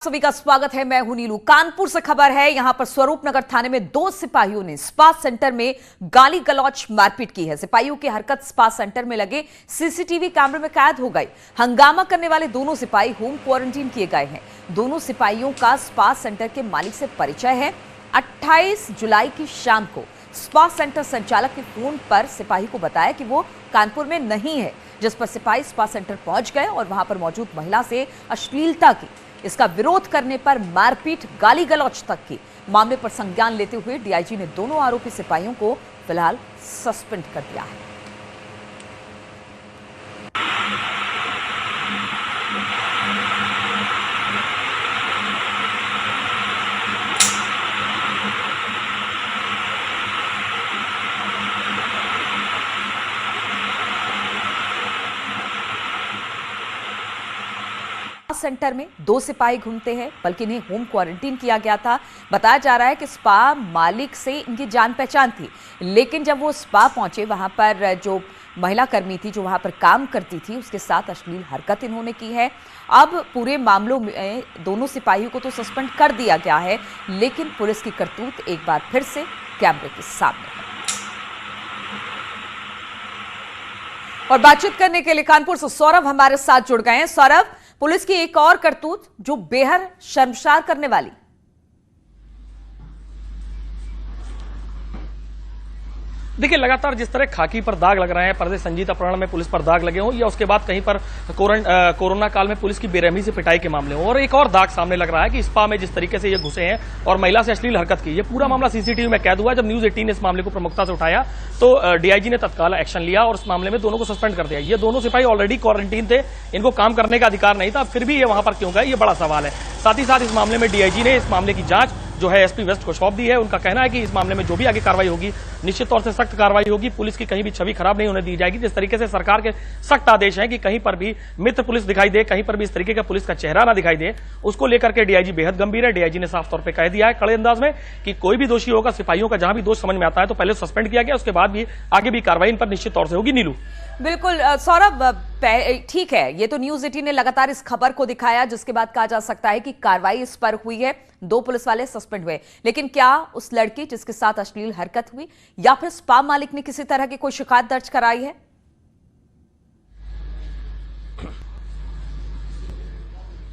सभी का स्वागत है। मैं हूं नीलू। कानपुर से खबर है। यहां पर स्वरूप नगर थाने में दो सिपाहियों ने स्पा सेंटर में गाली गलौच मारपीट की है। सिपाहियों की हरकत स्पा सेंटर में लगे सीसीटीवी कैमरे में कैद हो गई। हंगामा करने वाले दोनों सिपाही होम क्वारंटीन किए गए हैं। दोनों सिपाहियों का स्पा सेंटर के मालिक से परिचय है। 28 जुलाई की शाम को स्पा सेंटर संचालक ने फोन पर सिपाही को बताया कि वो कानपुर में नहीं है, जिस पर सिपाही स्पा सेंटर पहुंच गए और वहां पर मौजूद महिला से अश्लीलता की, इसका विरोध करने पर मारपीट, गाली गलौच तक की। मामले पर संज्ञान लेते हुए डीआईजी ने दोनों आरोपी सिपाहियों को फिलहाल सस्पेंड कर दिया है। सेंटर में दो सिपाही घूमते हैं, बल्कि इन्हें होम क्वारंटीन किया गया था। बताया जा रहा है कि स्पा मालिक से इनकी जान पहचान थी, लेकिन जब वो स्पा पहुंचे, वहां पर जो महिला कर्मी थी जो वहां पर काम करती थी, उसके साथ अश्लील हरकत इन्होंने की है। अब पूरे मामलों में दोनों सिपाहियों को तो सस्पेंड कर दिया गया है, लेकिन पुलिस की करतूत एक बार फिर से कैमरे के सामने है। और बातचीत करने के लिए कानपुर से सौरभ हमारे साथ जुड़ गए हैं। सौरभ, पुलिस की एक और करतूत जो बेहद शर्मसार करने वाली। देखिए, लगातार जिस तरह खाकी पर दाग लग रहे हैं, पर्दे संजीत अपहरण में पुलिस पर दाग लगे हों, या उसके बाद कहीं पर कोरोना काल में पुलिस की बेरहमी से पिटाई के मामले हों, और एक और दाग सामने लग रहा है कि स्पा में जिस तरीके से ये घुसे हैं और महिला से अश्लील हरकत की, ये पूरा मामला सीसीटीवी में कैद हुआ। जब न्यूज 18 ने इस मामले को प्रमुखता से उठाया तो डीआईजी ने तत्काल एक्शन लिया और इस मामले में दोनों को सस्पेंड कर दिया। ये दोनों सिपाही ऑलरेडी क्वारंटीन थे, इनको काम करने का अधिकार नहीं था, फिर भी ये वहां पर क्यों गए, ये बड़ा सवाल है। साथ ही साथ इस मामले में डीआईजी ने इस मामले की जांच जो है एसपी वेस्ट को सौंप दी है। उनका कहना है कि इस मामले में जो भी आगे कार्रवाई होगी, निश्चित तौर से सख्त कार्रवाई होगी। पुलिस की कहीं भी छवि खराब नहीं होने दी जाएगी। जिस तरीके से सरकार के सख्त आदेश हैं कि कहीं पर भी मित्र पुलिस दिखाई दे, कहीं पर भी इस तरीके का पुलिस का चेहरा ना दिखाई दे, उसको लेकर के डीआईजी बेहद गंभीर है। डीआईजी ने साफ तौर पर कह दिया है कड़े अंदाज में कि कोई भी दोषी होगा, सिपाहियों का जहां भी दोष समझ में आता है तो पहले सस्पेंड किया गया, उसके बाद भी आगे भी कार्रवाई इन पर निश्चित तौर से होगी। नीलू, बिल्कुल सौरभ, ठीक है, ये तो न्यूज 18 ने लगातार इस खबर को दिखाया, जिसके बाद कहा जा सकता है कि कार्रवाई इस पर हुई है, दो पुलिस वाले सस्पेंड हुए। लेकिन क्या उस लड़की जिसके साथ अश्लील हरकत हुई या फिर स्पा मालिक ने किसी तरह की कोई शिकायत दर्ज कराई है?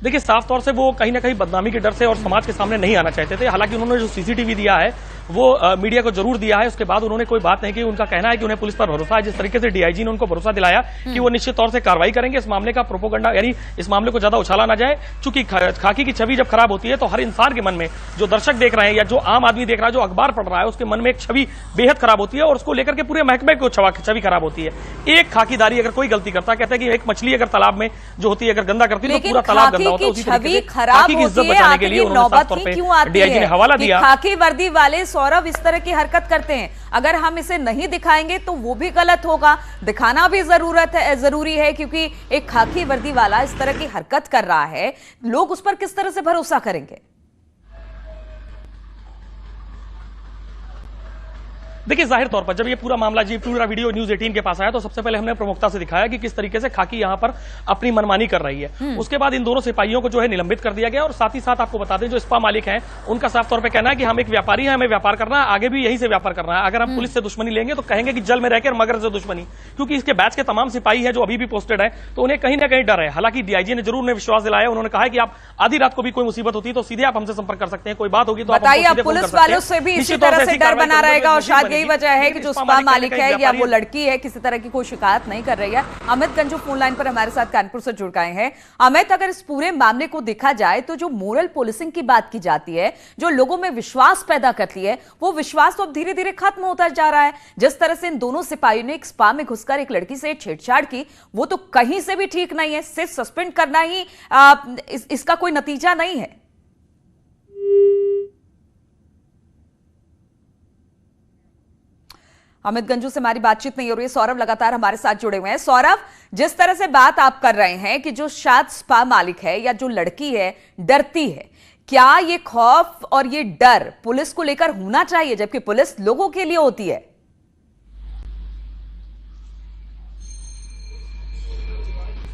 देखिए, साफ तौर से वो कहीं ना कहीं बदनामी के डर से और समाज के सामने नहीं आना चाहते थे। हालांकि उन्होंने जो सीसीटीवी दिया है वो मीडिया को जरूर दिया है, उसके बाद उन्होंने कोई बात नहीं की। उनका कहना है कि उन्हें पुलिस पर भरोसा है। जिस तरीके से डीआईजी ने उनको भरोसा दिलाया कि वो निश्चित तौर से कार्रवाई करेंगे, इस मामले का प्रोपोगंडा, यानी इस मामले को ज्यादा उछाला ना जाए। चूंकि खाकी की छवि जब खराब होती है तो हर इंसान के मन में, जो दर्शक देख रहे हैं या जो आम आदमी देख रहा है, जो अखबार पढ़ रहा है, उसके मन में एक छवि बेहद खराब होती है और उसको लेकर के पूरे महकमे को छवि खराब होती है। एक खाकीदारी अगर कोई गलती करता, कहते हैं कि एक मछली अगर तालाब में जो होती है अगर गंदा करती है तो पूरा तालाब गंदा होता है। उसी तरीके से खाकी की इज्जत बचाने के लिए उन्होंने साफ तौर पे डीआईजी ने हवाला दिया। खाकी वर्दी वाले सौरभ इस तरह की हरकत करते हैं, अगर हम इसे नहीं दिखाएंगे तो वो भी गलत होगा। दिखाना भी जरूरी है, क्योंकि एक खाकी वर्दी वाला इस तरह की हरकत कर रहा है, लोग उस पर किस तरह से भरोसा करेंगे? देखिए, जाहिर तौर पर जब ये पूरा मामला, जी पूरा वीडियो न्यूज 18 के पास आया तो सबसे पहले हमने प्रमुखता से दिखाया कि किस तरीके से खाकी यहां पर अपनी मनमानी कर रही है। उसके बाद इन दोनों सिपाहियों को जो है निलंबित कर दिया गया। और साथ ही साथ आपको बता दें, जो स्पा मालिक हैं उनका साफ तौर पर कहना है कि हम एक व्यापारी हैं, हमें व्यापार करना है, आगे भी यहीं से व्यापार करना है। अगर हम पुलिस से दुश्मनी लेंगे तो कहेंगे कि जल में रहकर मगर से दुश्मनी, क्योंकि इसके बैच के तमाम सिपाही है जो अभी भी पोस्टेड है, तो उन्हें कहीं ना कहीं डर है। हालांकि डीआईजी ने जरूर उन्हें विश्वास दिलाया। उन्होंने कहा कि आप आधी रात को भी कोई मुसीबत होती है तो सीधे आप हमसे संपर्क कर सकते हैं, कोई बात होगी तो बताइए। पुलिस वालों से भी इसी तरह से डर बना रहेगा और शायद यही वजह है कि जो स्पा मालिक है या वो लड़की है, किसी तरह की कोई शिकायत नहीं कर रही है। अमित गंजू फोन लाइन पर हमारे साथ कानपुर से जुड़ गए हैं। अमित, अगर इस पूरे मामले को देखा जाए तो जो मोरल पुलिसिंग की बात की जाती है, जो लोगों में विश्वास पैदा करती है, वो विश्वास तो अब धीरे धीरे खत्म होता जा रहा है। जिस तरह से इन दोनों सिपाहियों ने एक स्पा में घुसकर एक लड़की से छेड़छाड़ की, वो तो कहीं से भी ठीक नहीं है। सिर्फ सस्पेंड करना ही इसका कोई नतीजा नहीं है। अमित गंजू से हमारी बातचीत नहीं हो रही है। सौरभ लगातार हमारे साथ जुड़े हुए हैं। सौरभ, जिस तरह से बात आप कर रहे हैं कि जो शायद स्पा मालिक है या जो लड़की है डरती है, क्या ये खौफ और ये डर पुलिस को लेकर होना चाहिए, जबकि पुलिस लोगों के लिए होती है?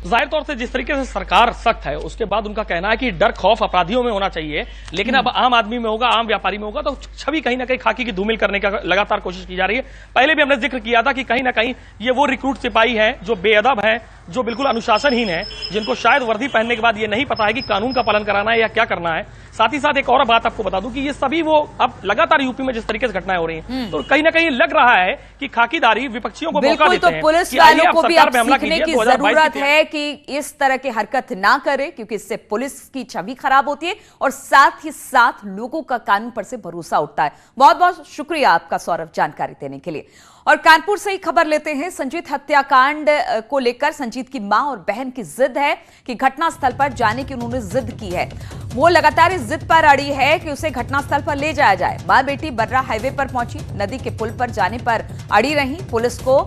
जाहिर तौर से जिस तरीके से सरकार सख्त है, उसके बाद उनका कहना है कि डर खौफ अपराधियों में होना चाहिए, लेकिन अब आम आदमी में होगा, आम व्यापारी में होगा, तो छवि कहीं ना कहीं खाकी की धूमिल करने का लगातार कोशिश की जा रही है। पहले भी हमने जिक्र किया था कि कहीं ना कहीं ये वो रिक्रूट सिपाही हैं जो बेअदब हैं, जो बिल्कुल अनुशासनहीन है, जिनको शायद वर्दी पहनने के बाद ये नहीं पता है कि कानून का पालन कराना है या क्या करना है। साथ ही साथ एक और बात आपको बता दूं कि ये सभी वो अब लगातार यूपी में जिस तरीके से घटनाएं हो रही हैं, तो कहीं ना कहीं लग रहा है कि खाकीदारी विपक्षियों को मौका देते हैं। तो पुलिस वालों को भी अब सीखने की जरूरत है कि इस तरह की हरकत ना करे, क्योंकि इससे पुलिस की छवि खराब होती है और साथ ही साथ लोगों का कानून पर से भरोसा उठता है। बहुत बहुत शुक्रिया आपका सौरभ, जानकारी देने के लिए। और कानपुर से ही खबर लेते हैं। संजीत हत्याकांड को लेकर संजीत की मां और बहन की जिद है कि घटनास्थल पर जाने की उन्होंने जिद की है। वो लगातार इस जिद पर अड़ी है कि उसे घटनास्थल पर ले जाया जाए। मां बेटी बर्रा हाईवे पर पहुंची, नदी के पुल पर जाने पर अड़ी रही। पुलिस को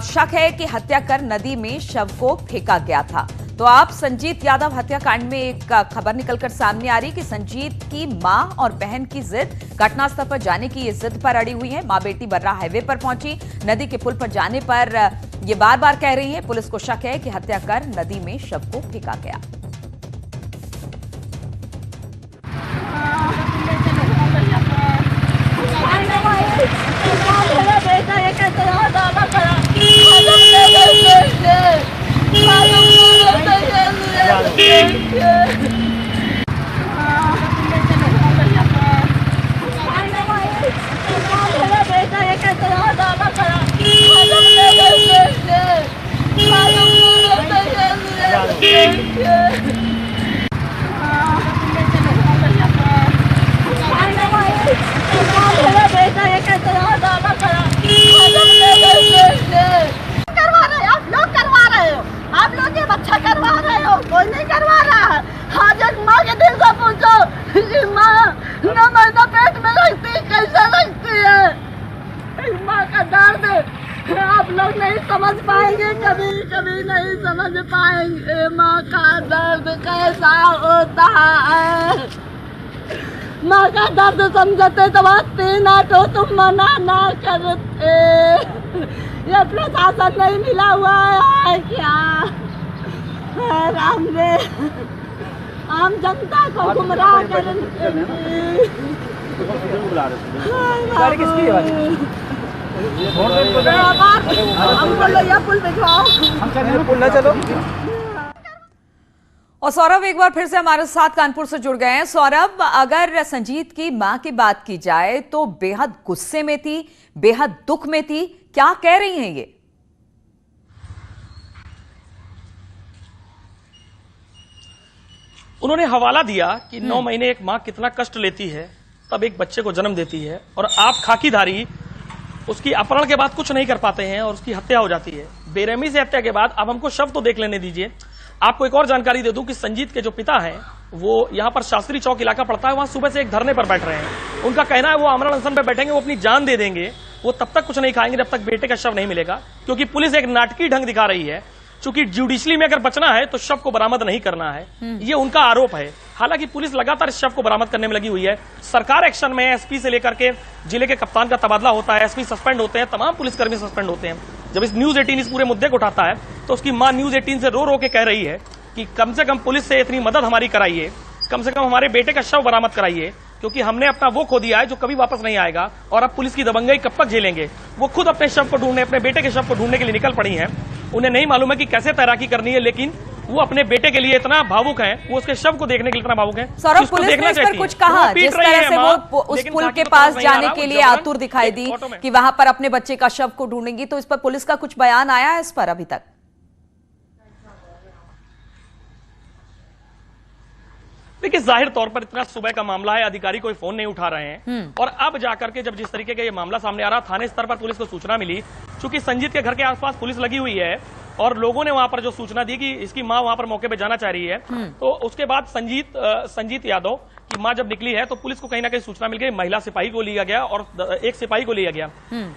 शक है कि हत्या कर नदी में शव को फेंका गया था। तो आप संजीत यादव हत्याकांड में एक खबर निकलकर सामने आ रही कि संजीत की मां और बहन की जिद, घटनास्थल पर जाने की ये जिद पर अड़ी हुई है। मां बेटी बर्रा हाईवे पर पहुंची, नदी के पुल पर जाने पर ये बार बार कह रही है। पुलिस को शक है कि हत्या कर नदी में शव को फेंका गया। आप लोग ये बच्चा करवा रहे हो, कोई नहीं करवा रहा है। आज एक माँ के दिल से पूछो, माँ न महीना पेट में रखती कैसे रखती है। इस माँ का दर्द आप लोग नहीं समझ पाएंगे, कभी कभी नहीं समझ पाएंगे। माँ का दर्द कैसा होता है। माँ का दर्द समझते तो बातें ना तो तुम मना ना करते। ये प्रशासन नहीं मिला हुआ है क्या? राम रे, आम जनता को गुमराह करने हम बोलो या पुल भिजवाओ, हम पुल ना चलो। और सौरभ एक बार फिर से हमारे साथ कानपुर से जुड़ गए हैं। सौरभ, अगर संजीत की मां की बात की जाए तो बेहद गुस्से में थी, बेहद दुख में थी, क्या कह रही हैं ये? उन्होंने हवाला दिया कि 9 महीने एक मां कितना कष्ट लेती है, तब एक बच्चे को जन्म देती है, और आप खाकीधारी उसकी अपहरण के बाद कुछ नहीं कर पाते हैं और उसकी हत्या हो जाती है। बेरहमी से हत्या के बाद अब हमको शव तो देख लेने दीजिए। आपको एक और जानकारी दे दूं कि संजीत के जो पिता हैं वो यहाँ पर शास्त्री चौक इलाका पड़ता है, वहां सुबह से एक धरने पर बैठ रहे हैं। उनका कहना है वो आमरण अनशन पर बैठेंगे, वो अपनी जान दे देंगे, वो तब तक कुछ नहीं खाएंगे जब तक बेटे का शव नहीं मिलेगा, क्योंकि पुलिस एक नाटकीय ढंग दिखा रही है। चूंकि जुडिशली में अगर बचना है तो शव को बरामद नहीं करना है, ये उनका आरोप है। हालांकि पुलिस लगातार इस शव को बरामद करने में लगी हुई है। सरकार एक्शन में है, एसपी से लेकर के जिले के कप्तान का तबादला होता है, एसपी सस्पेंड होते हैं, तमाम पुलिसकर्मी सस्पेंड होते हैं। जब इस न्यूज 18 इस पूरे मुद्दे को उठाता है तो उसकी मां न्यूज 18 से रो रो के कह रही है कि कम से कम पुलिस से इतनी मदद हमारी कराइए, कम से कम हमारे बेटे का शव बरामद कराइए, क्योंकि हमने अपना वो खो दिया है जो कभी वापस नहीं आएगा, और अब पुलिस की दबंगई कब तक झेलेंगे। वो खुद अपने शव को ढूंढने, अपने बेटे के शव को ढूंढने के लिए निकल पड़ी हैं। उन्हें नहीं मालूम है कि कैसे तैराकी करनी है, लेकिन वो अपने बेटे के लिए इतना भावुक हैं, वो उसके शव को देखने के लिए इतना भावुक हैं। सौरभ, पुलिस ने इस पर कुछ कहा, जिस तरह से वो उस पुल के पास जाने के लिए आतुर दिखाई दी कि वहां पर अपने बच्चे का शव को ढूंढेंगी, तो इस पर पुलिस का कुछ बयान आया है इस पर अभी तक? देखिए, जाहिर तौर पर इतना सुबह का मामला है, अधिकारी कोई फोन नहीं उठा रहे हैं, और अब जाकर के जब जिस तरीके का ये मामला सामने आ रहा, थाने स्तर पर पुलिस को सूचना मिली। चूंकि संजीत के घर के आसपास पुलिस लगी हुई है और लोगों ने वहां पर जो सूचना दी कि इसकी मां वहां पर मौके पे जाना चाह रही है, तो उसके बाद संजीत यादव की मां जब निकली है तो पुलिस को कहीं ना कहीं सूचना मिल गई। महिला सिपाही को लिया गया और एक सिपाही को लिया गया।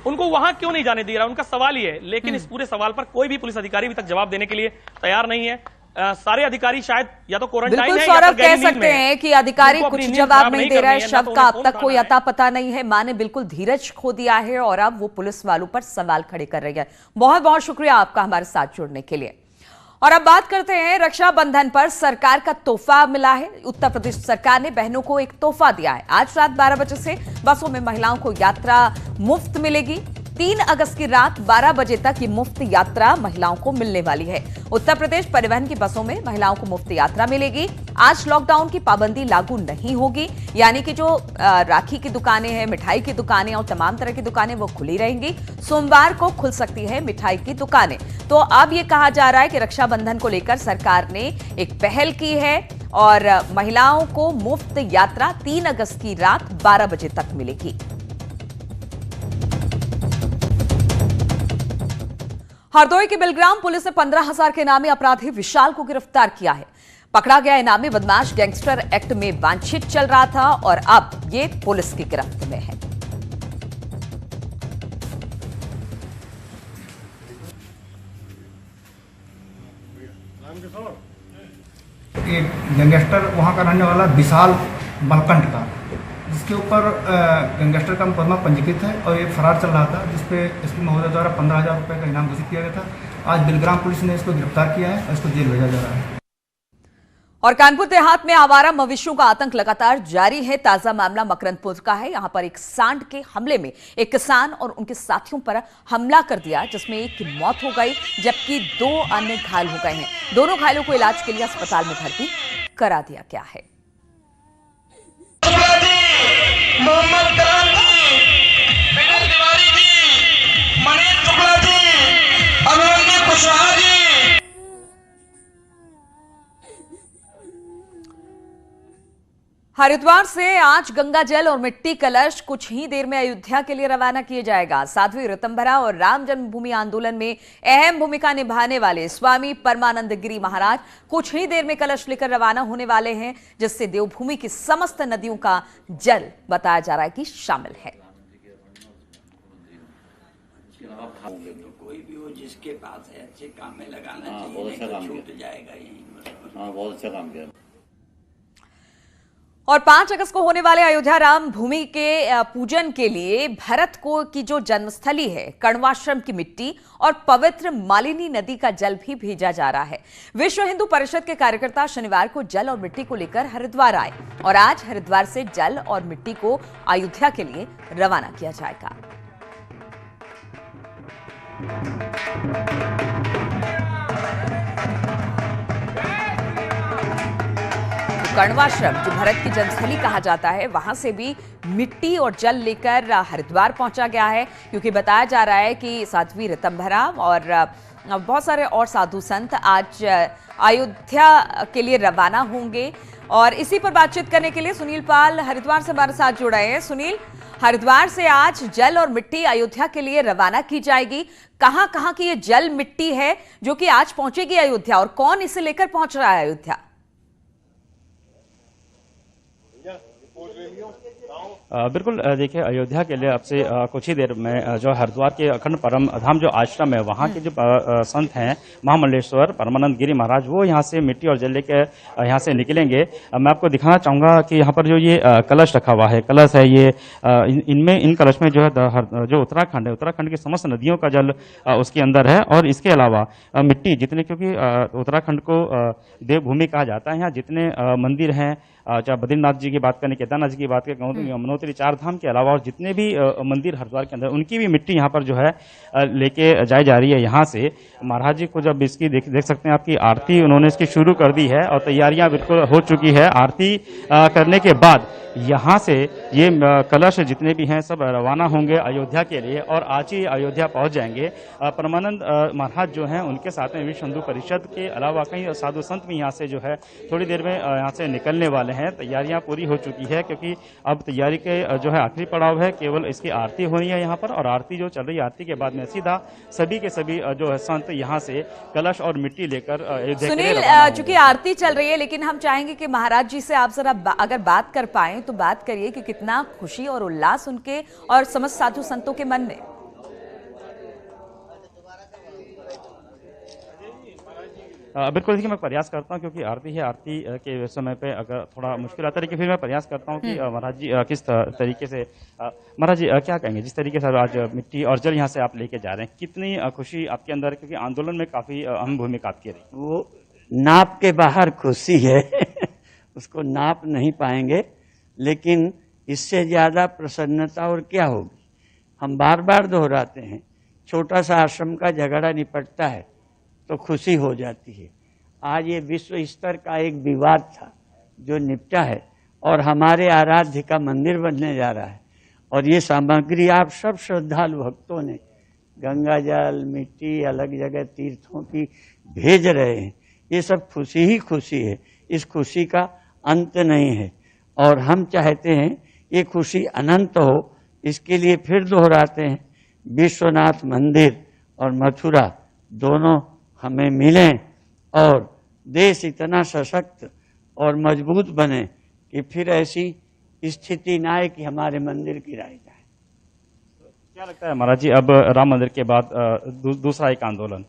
उनको वहां क्यों नहीं जाने दे रहा, उनका सवाल ही है। लेकिन इस पूरे सवाल पर कोई भी पुलिस अधिकारी अभी तक जवाब देने के लिए तैयार नहीं है। सारे अधिकारी शायद या तो क्वारंटाइन है, सौरभ कह सकते हैं कि अधिकारी कुछ जवाब नहीं दे रहा है, शव का अब तक कोई अता पता नहीं है। मां ने बिल्कुल धीरज खो दिया है और अब वो पुलिस वालों पर सवाल खड़े कर रही है। बहुत बहुत शुक्रिया आपका हमारे साथ जुड़ने के लिए। और अब बात करते हैं रक्षाबंधन पर सरकार का तोहफा मिला है। उत्तर प्रदेश सरकार ने बहनों को एक तोहफा दिया है। आज रात 12 बजे से बसों में महिलाओं को यात्रा मुफ्त मिलेगी। 3 अगस्त की रात 12 बजे तक ये मुफ्त यात्रा महिलाओं को मिलने वाली है। उत्तर प्रदेश परिवहन की बसों में महिलाओं को मुफ्त यात्रा मिलेगी। आज लॉकडाउन की पाबंदी लागू नहीं होगी, यानी कि जो राखी की दुकानें हैं, मिठाई की दुकानें और तमाम तरह की दुकानें वो खुली रहेंगी। सोमवार को खुल सकती है मिठाई की दुकानें। तो अब ये कहा जा रहा है कि रक्षाबंधन को लेकर सरकार ने एक पहल की है और महिलाओं को मुफ्त यात्रा 3 अगस्त की रात 12 बजे तक मिलेगी। हरदोई की बिलग्राम पुलिस ने 15,000 के इनामी अपराधी विशाल को गिरफ्तार किया है। पकड़ा गया इनामी बदमाश गैंगस्टर एक्ट में वांछित चल रहा था और अब ये पुलिस की गिरफ्त में है। ये गैंगस्टर वहाँ का रहने वाला विशाल बलकंठ का, जिसके ऊपर गैंगस्टर का मुकदमा पंजीकृत है और ये फरार चल रहा था, जिसपे एसपी महोदय द्वारा 15,000 रुपये का इनाम घोषित किया गया था। आज बिलग्राम पुलिस ने इसको गिरफ्तार किया है और इसको जेल भेजा जा रहा है। और कानपुर देहात में आवारा मवेशियों का आतंक लगातार जारी है। ताजा मामला मकरंदपुर का है। यहां पर एक सांड के हमले में एक किसान और उनके साथियों पर हमला कर दिया, जिसमें एक की मौत हो गई जबकि 2 अन्य घायल हो गए हैं। दोनों घायलों को इलाज के लिए अस्पताल में भर्ती करा दिया गया है। हरिद्वार से आज गंगा जल और मिट्टी कलश कुछ ही देर में अयोध्या के लिए रवाना किए जाएगा। साध्वी ऋतंभरा और राम जन्मभूमि आंदोलन में अहम भूमिका निभाने वाले स्वामी परमानंद गिरी महाराज कुछ ही देर में कलश लेकर रवाना होने वाले हैं, जिससे देवभूमि की समस्त नदियों का जल बताया जा रहा है कि शामिल है। कोई भी हो जिसके पास है अच्छे काम में लगाना चाहिए, बहुत अच्छा काम छूट जाएगा यही। बहुत अच्छा काम किया। और 5 अगस्त को होने वाले अयोध्या राम भूमि के पूजन के लिए भरत को की जो जन्मस्थली है कण्वाश्रम की मिट्टी और पवित्र मालिनी नदी का जल भी भेजा जा रहा है। विश्व हिंदू परिषद के कार्यकर्ता शनिवार को जल और मिट्टी को लेकर हरिद्वार आए और आज हरिद्वार से जल और मिट्टी को अयोध्या के लिए रवाना किया जाएगा। कण्वाश्रम जो भरत की जन्मस्थली कहा जाता है, वहां से भी मिट्टी और जल लेकर हरिद्वार पहुंचा गया है, क्योंकि बताया जा रहा है कि साध्वी ऋतंभरा और बहुत सारे और साधु संत आज अयोध्या के लिए रवाना होंगे। और इसी पर बातचीत करने के लिए सुनील पाल हरिद्वार से हमारे साथ जुड़े हैं। सुनील, हरिद्वार से आज जल और मिट्टी अयोध्या के लिए रवाना की जाएगी। कहां कहां की ये जल मिट्टी है जो कि आज पहुंचेगी अयोध्या और कौन इसे लेकर पहुंच रहा है अयोध्या? बिल्कुल, देखिए अयोध्या के लिए अब से कुछ ही देर में जो हरिद्वार के अखंड परम धाम जो आश्रम है, वहाँ के जो संत हैं महामंडलेश्वर परमानंद गिरी महाराज, वो यहाँ से मिट्टी और जल लेकर यहाँ से निकलेंगे। मैं आपको दिखाना चाहूँगा कि यहाँ पर जो ये कलश रखा हुआ है, कलश है ये, इनमें इन कलश में जो है जो उत्तराखंड है, उत्तराखंड की समस्त नदियों का जल उसके अंदर है। और इसके अलावा मिट्टी जितने, क्योंकि उत्तराखंड को देवभूमि कहा जाता है, यहाँ जितने मंदिर हैं, चाहे बद्रीनाथ जी की बात करें, केदारनाथ जी की बात करें, यमुनोत्री 4 धाम के अलावा और जितने भी मंदिर हरिद्वार के अंदर, उनकी भी मिट्टी यहाँ पर जो है लेके जाई जा रही है। यहाँ से महाराज जी को जब इसकी देख सकते हैं आपकी आरती उन्होंने इसकी शुरू कर दी है और तैयारियां बिल्कुल हो चुकी है। आरती करने के बाद यहाँ से ये कलश जितने भी हैं सब रवाना होंगे अयोध्या के लिए और आज ही अयोध्या पहुँच जाएंगे। परमानंद महाराज जो हैं उनके साथ में विश्व हिंदू परिषद के अलावा कई साधु संत भी यहाँ से जो है थोड़ी देर में यहाँ से निकलने वाले हैं। तैयारियां पूरी हो चुकी है, क्योंकि अब तैयारी के जो है आखिरी पड़ाव है, केवल इसकी आरती होनी है यहाँ पर। और आरती जो चल रही है, आरती के बाद में सीधा सभी के सभी जो है संत यहाँ से कलश और मिट्टी लेकर अयोध्या। सुनील, चूंकि आरती चल रही है, लेकिन हम चाहेंगे कि महाराज जी से आप जरा अगर बात कर पाए तो बात करिए कि कितना खुशी और उल्लास उनके और समस्त साधु संतों के मन में। बिल्कुल, देखिए मैं प्रयास करता हूँ क्योंकि आरती है, आरती के समय पे अगर थोड़ा मुश्किल आता है, लेकिन फिर मैं प्रयास करता हूँ कि महाराज जी किस तरीके से महाराज जी क्या कहेंगे जिस तरीके से आज मिट्टी और जल यहाँ से आप लेके जा रहे हैं, कितनी खुशी आपके अंदर है, क्योंकि आंदोलन में काफी अहम भूमिका आपकी रही। वो नाप के बाहर खुशी है उसको नाप नहीं पाएंगे, लेकिन इससे ज्यादा प्रसन्नता और क्या होगी। हम बार बार दोहराते हैं, छोटा सा आश्रम का झगड़ा निपटता है तो खुशी हो जाती है। आज ये विश्व स्तर का एक विवाद था जो निपटा है और हमारे आराध्य का मंदिर बनने जा रहा है, और ये सामग्री आप सब श्रद्धालु भक्तों ने गंगा जल, मिट्टी, अलग जगह तीर्थों की भेज रहे हैं। ये सब खुशी ही खुशी है, इस खुशी का अंत नहीं है और हम चाहते हैं ये खुशी अनंत हो। इसके लिए फिर दोहराते हैं, विश्वनाथ मंदिर और मथुरा दोनों हमें मिलें और देश इतना सशक्त और मजबूत बने कि फिर ऐसी स्थिति ना आए कि हमारे मंदिर गिराए जाए। क्या लगता है महाराज जी, अब राम मंदिर के बाद दूसरा एक आंदोलन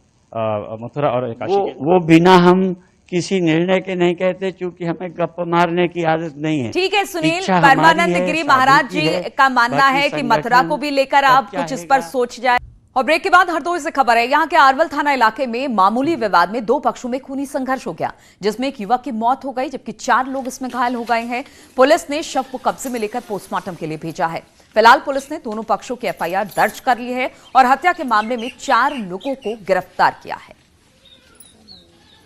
मथुरा और काशी वो बिना हम किसी निर्णय के नहीं कहते, क्योंकि हमें गप मारने की आदत नहीं है। ठीक है सुनील, इच्छा हमारी परमानंद है, गिरी महाराज साबिती जी है, का मानना बाकी है कि मथुरा को भी लेकर आप कुछ इस पर सोच जाए। और ब्रेक के बाद हरदोई से खबर है, यहां के आरवल थाना इलाके में मामूली विवाद में दो पक्षों में खूनी संघर्ष हो गया, जिसमें एक युवक की मौत हो गई जबकि 4 लोग इसमें घायल हो गए हैं। पुलिस ने शव को कब्जे में लेकर पोस्टमार्टम के लिए भेजा है। फिलहाल पुलिस ने दोनों पक्षों की एफआईआर दर्ज कर ली है और हत्या के मामले में 4 लोगों को गिरफ्तार किया है।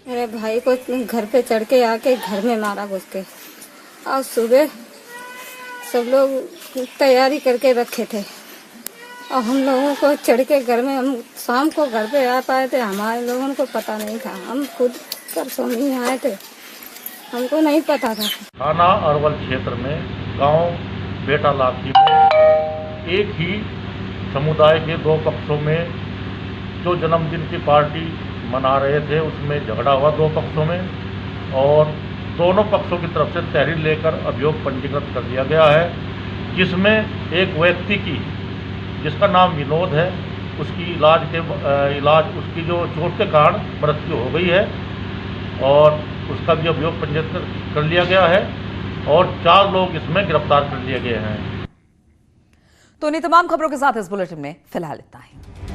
मेरे भाई को घर पे चढ़ के आके घर में मारा घुस के। आज सुबह सब लोग तैयारी करके रखे थे और हम लोगों को चढ़ के घर में, हम शाम को घर पे आ पाए थे, हमारे लोगों को पता नहीं था। हम खुद परसों ही आए थे, हमको नहीं पता था। थाना अरवल क्षेत्र में गांव बेटा लाठी में एक ही समुदाय के 2 पक्षों में जो जन्मदिन की पार्टी मना रहे थे उसमें झगड़ा हुआ 2 पक्षों में, और दोनों पक्षों की तरफ से तहरीर लेकर अभियोग पंजीकृत कर दिया गया है, जिसमें एक व्यक्ति की जिसका नाम विनोद है उसकी इलाज उसकी जो चोट के कारण मृत्यु हो गई है और उसका भी अभियोग पंजीकृत कर लिया गया है और 4 लोग इसमें गिरफ्तार कर लिए गए हैं। तो इन्हीं तमाम खबरों के साथ इस बुलेटिन में फिलहाल इतना ही।